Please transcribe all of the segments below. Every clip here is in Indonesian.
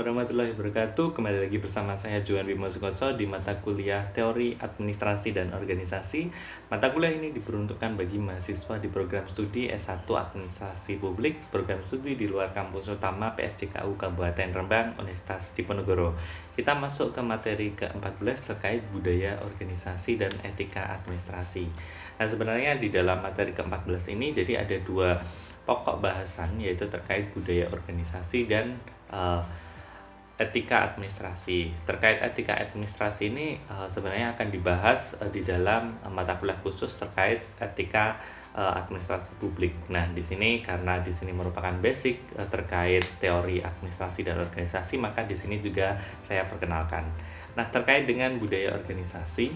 warahmatullahi wabarakatuh. Kembali lagi bersama saya Johan Bimo Sukoco di mata kuliah Teori Administrasi dan Organisasi. Mata kuliah ini diperuntukkan bagi mahasiswa di program studi S1 Administrasi Publik, program studi di luar kampus utama PSDKU Kabupaten Rembang, Universitas Diponegoro. Kita masuk ke materi ke-14 terkait budaya organisasi dan etika administrasi. Nah, sebenarnya di dalam materi ke-14 ini jadi ada dua pokok bahasan, yaitu terkait budaya organisasi dan etika administrasi. Terkait etika administrasi ini sebenarnya akan dibahas di dalam mata kuliah khusus terkait etika administrasi publik. Nah, di sini karena di sini merupakan basic terkait teori administrasi dan organisasi, maka di sini juga saya perkenalkan. Nah, terkait dengan budaya organisasi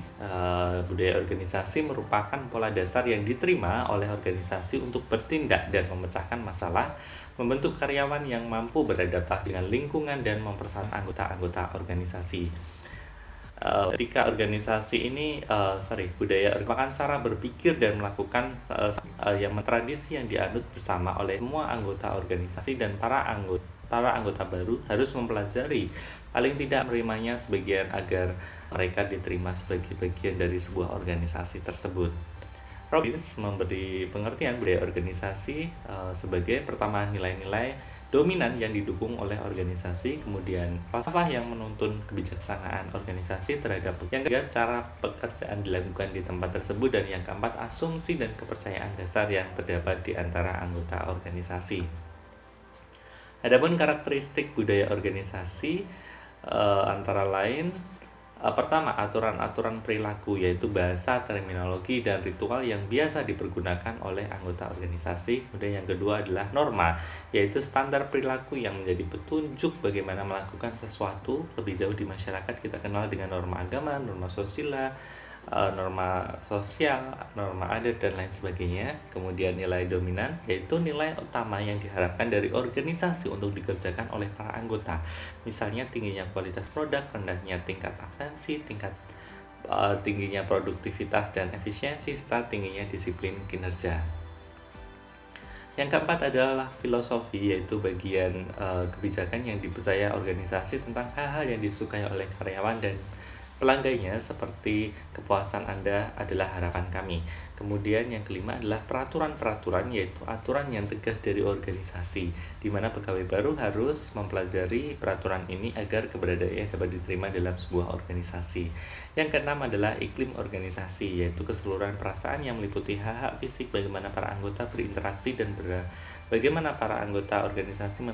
merupakan pola dasar yang diterima oleh organisasi untuk bertindak dan memecahkan masalah, membentuk karyawan yang mampu beradaptasi dengan lingkungan dan mempersatukan anggota-anggota organisasi. Etika organisasi ini, budaya merupakan cara berpikir dan melakukan yang tradisi yang dianut bersama oleh semua anggota organisasi, dan para anggota baru harus mempelajari, paling tidak menerimanya sebagian agar mereka diterima sebagai bagian dari sebuah organisasi tersebut. Robbins memberi pengertian budaya organisasi sebagai pertama nilai-nilai dominan yang didukung oleh organisasi, kemudian falsafah yang menuntun kebijaksanaan organisasi terhadap, yang ketiga cara pekerjaan dilakukan di tempat tersebut, dan yang keempat asumsi dan kepercayaan dasar yang terdapat di antara anggota organisasi. Adapun karakteristik budaya organisasi antara lain, pertama, aturan-aturan perilaku, yaitu bahasa, terminologi, dan ritual yang biasa dipergunakan oleh anggota organisasi. Kemudian yang kedua adalah norma, yaitu standar perilaku yang menjadi petunjuk bagaimana melakukan sesuatu lebih jauh di masyarakat. Kita kenal dengan norma agama, norma sosial, norma sosial, norma adat, dan lain sebagainya. Kemudian nilai dominan, yaitu nilai utama yang diharapkan dari organisasi untuk dikerjakan oleh para anggota. Misalnya tingginya kualitas produk, rendahnya tingkat absensi, tingginya produktivitas dan efisiensi, serta tingginya disiplin kinerja. Yang keempat adalah filosofi, yaitu bagian kebijakan yang dipercaya organisasi tentang hal-hal yang disukai oleh karyawan dan pelanggannya, seperti kepuasan Anda adalah harapan kami. Kemudian yang kelima adalah peraturan-peraturan, yaitu aturan yang tegas dari organisasi, di mana pegawai baru harus mempelajari peraturan ini agar keberadaannya dapat diterima dalam sebuah organisasi. Yang keenam adalah iklim organisasi, yaitu keseluruhan perasaan yang meliputi hak-hak fisik, bagaimana para anggota berinteraksi, dan bagaimana para anggota organisasi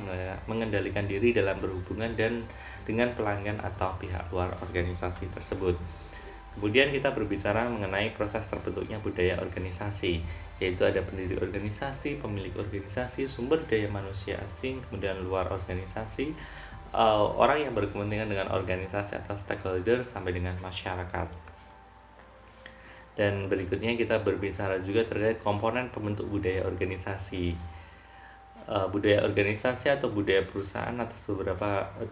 mengendalikan diri dalam berhubungan dan dengan pelanggan atau pihak luar organisasi tersebut. Kemudian kita berbicara mengenai proses terbentuknya budaya organisasi, yaitu ada pendiri organisasi, pemilik organisasi, sumber daya manusia asing, kemudian luar organisasi, orang yang berkepentingan dengan organisasi atau stakeholder, sampai dengan masyarakat. Dan berikutnya kita berbicara juga terkait komponen pembentuk budaya organisasi. Budaya organisasi atau budaya perusahaan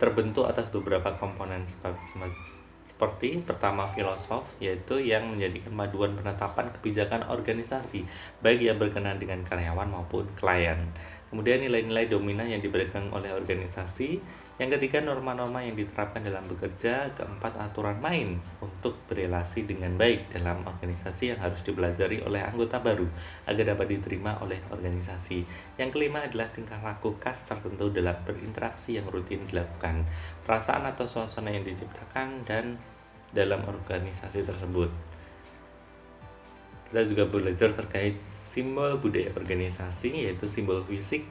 terbentuk atas beberapa komponen seperti pertama, filosof, yaitu yang menjadikan panduan penetapan kebijakan organisasi baik yang berkenaan dengan karyawan maupun klien. Kemudian nilai-nilai dominan yang diberikan oleh organisasi. Yang ketiga, norma-norma yang diterapkan dalam bekerja. Keempat, aturan main untuk berelasi dengan baik dalam organisasi yang harus dipelajari oleh anggota baru agar dapat diterima oleh organisasi. Yang kelima adalah tingkah laku khas tertentu dalam berinteraksi yang rutin dilakukan, perasaan atau suasana yang diciptakan dan dalam organisasi tersebut. Kita juga belajar terkait simbol budaya organisasi, yaitu simbol fisik,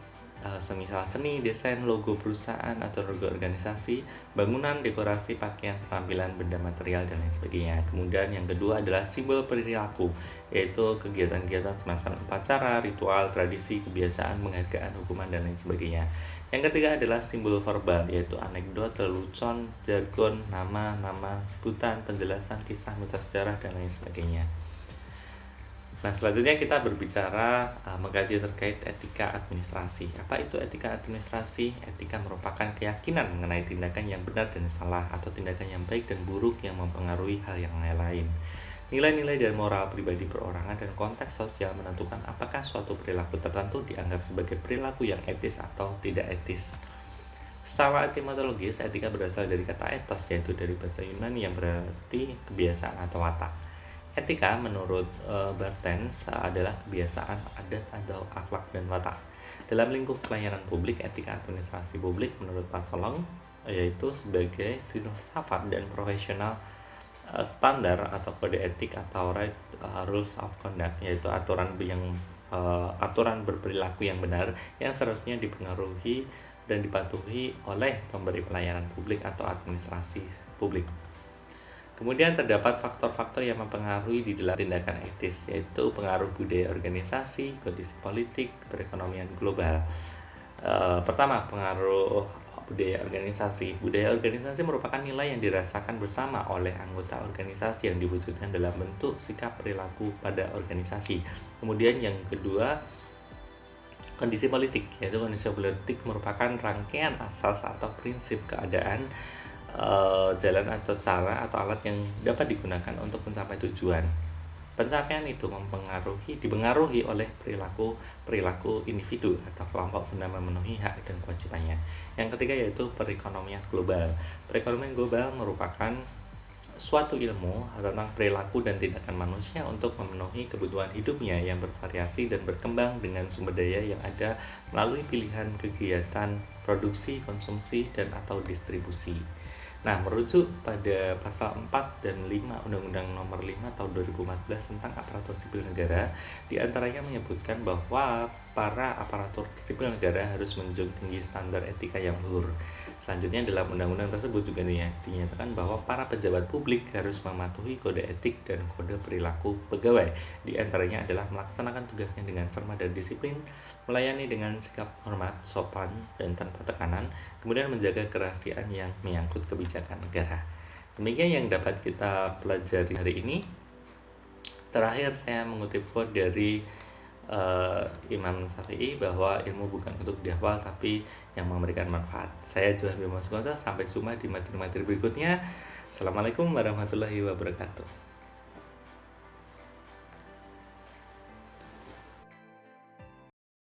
semisal seni, desain, logo perusahaan atau logo organisasi, bangunan, dekorasi, pakaian, penampilan, benda material, dan lain sebagainya. Kemudian yang kedua adalah simbol perilaku, yaitu kegiatan-kegiatan semacam upacara, ritual, tradisi, kebiasaan, penghargaan, hukuman, dan lain sebagainya. Yang ketiga adalah simbol verbal, yaitu anekdot, lelucon, jargon, nama, sebutan, penjelasan, kisah, mitos sejarah, dan lain sebagainya. Nah, selanjutnya kita berbicara mengkaji terkait etika administrasi. Apa itu etika administrasi? Etika merupakan keyakinan mengenai tindakan yang benar dan salah, atau tindakan yang baik dan buruk yang mempengaruhi hal yang lain. Nilai-nilai dan moral pribadi perorangan dan konteks sosial menentukan apakah suatu perilaku tertentu dianggap sebagai perilaku yang etis atau tidak etis. Secara etimologis, etika berasal dari kata ethos, yaitu dari bahasa Yunani yang berarti kebiasaan atau watak. Etika menurut Barthes adalah kebiasaan, adat, atau akhlak dan watak. Dalam lingkup pelayanan publik, etika administrasi publik menurut Pak Solong yaitu sebagai filsafat dan profesional standar atau kode etik atau rules of conduct, yaitu aturan berperilaku yang benar yang seharusnya dipengaruhi dan dipatuhi oleh pemberi pelayanan publik atau administrasi publik. Kemudian terdapat faktor-faktor yang mempengaruhi di dalam tindakan etis, yaitu pengaruh budaya organisasi, kondisi politik, perekonomian global. Pertama, pengaruh budaya organisasi. Budaya organisasi merupakan nilai yang dirasakan bersama oleh anggota organisasi yang diwujudkan dalam bentuk sikap perilaku pada organisasi. Kemudian yang kedua, kondisi politik, yaitu kondisi politik merupakan rangkaian asas atau prinsip keadaan, jalan atau cara atau alat yang dapat digunakan untuk mencapai tujuan. Pencapaian itu dipengaruhi oleh perilaku individu atau kelompok guna memenuhi hak dan kewajibannya. Yang ketiga yaitu perekonomian global. Perekonomian global merupakan suatu ilmu tentang perilaku dan tindakan manusia untuk memenuhi kebutuhan hidupnya yang bervariasi dan berkembang dengan sumber daya yang ada melalui pilihan kegiatan produksi, konsumsi, dan atau distribusi. Nah, merujuk pada pasal 4 dan 5 Undang-Undang Nomor 5 Tahun 2014 tentang aparatur sipil negara, diantaranya menyebutkan bahwa para aparatur sipil negara harus menjunjung tinggi standar etika yang luhur. Selanjutnya dalam undang-undang tersebut juga dinyatakan bahwa para pejabat publik harus mematuhi kode etik dan kode perilaku pegawai. Di antaranya adalah melaksanakan tugasnya dengan cermat dan disiplin, melayani dengan sikap hormat, sopan, dan tanpa tekanan, kemudian menjaga kerahasiaan yang menyangkut kebijakan negara. Demikian yang dapat kita pelajari hari ini. Terakhir saya mengutip quote dari Imam Syafi'i bahwa ilmu bukan untuk dihafal tapi yang memberikan manfaat. Saya Johan Bima Sukoso, sampai jumpa di materi-materi berikutnya. Assalamualaikum warahmatullahi wabarakatuh.